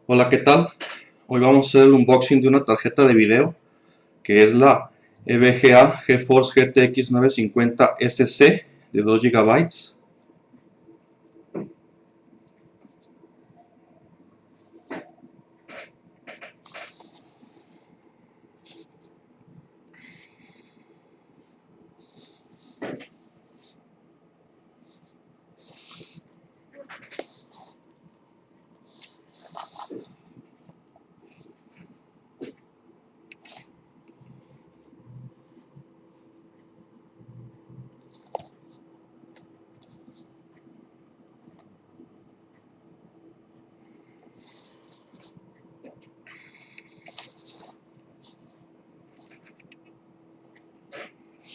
Hola, ¿qué tal? Hoy vamos a hacer el unboxing de una tarjeta de video que es la EVGA Geforce GTX 950 SC de 2 GB.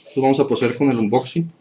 Entonces vamos a proceder con el unboxing.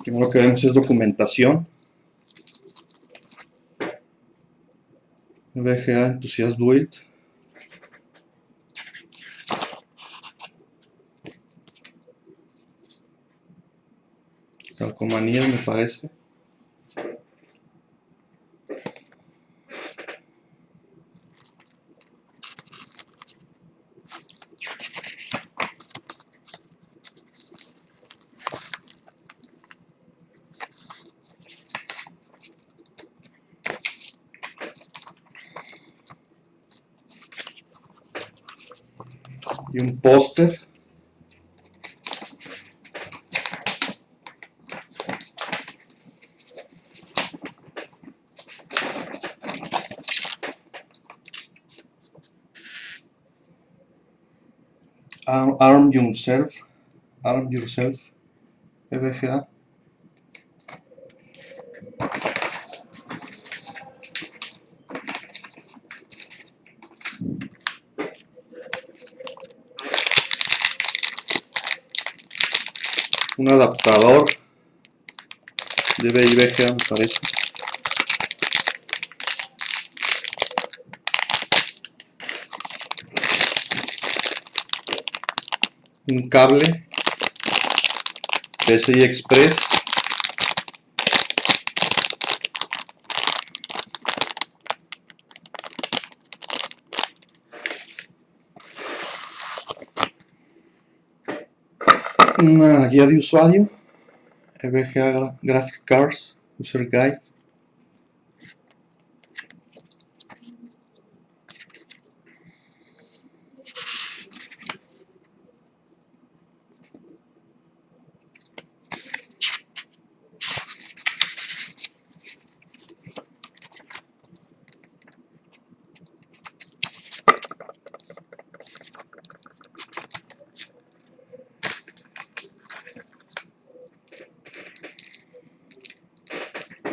Primero que vemos es documentación. EVGA Enthusiast Build. Calcomanías, me parece. Y un póster. Arm Yourself. Arm Yourself. EVGA. Un adaptador de EVGA, me parece. Un cable PCI Express. Una guía de usuario. EVGA Graphic Cards User Guide.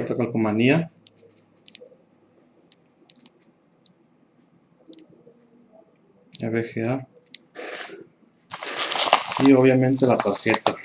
Otra calcomanía. EVGA. Y obviamente la tarjeta.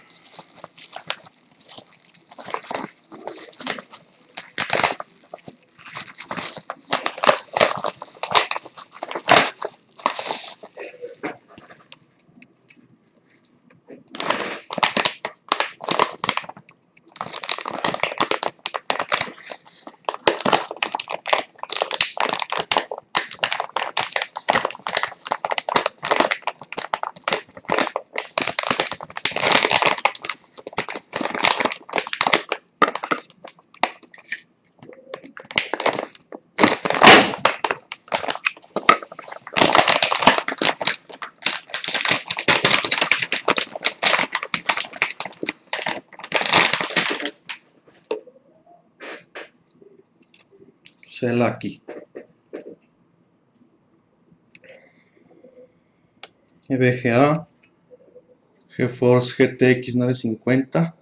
cela aquí. EVGA Geforce GTX 950.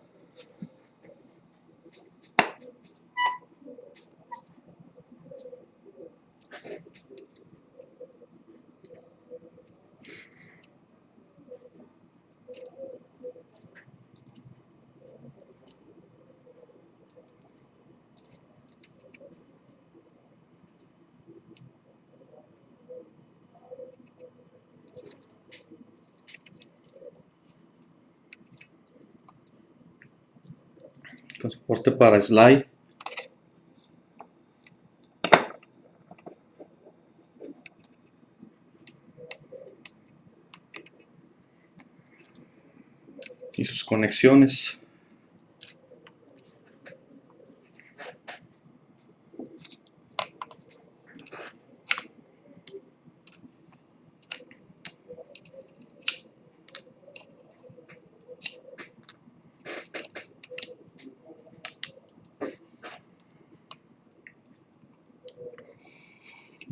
Con soporte para slide. Y sus conexiones.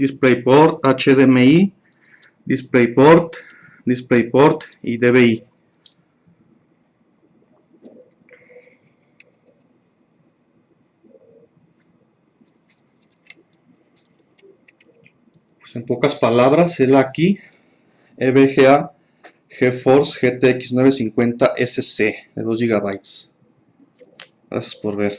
DisplayPort, HDMI, DisplayPort y DVI. Pues en pocas palabras, el aquí EVGA Geforce GTX 950 SC de 2 GB. Gracias por ver.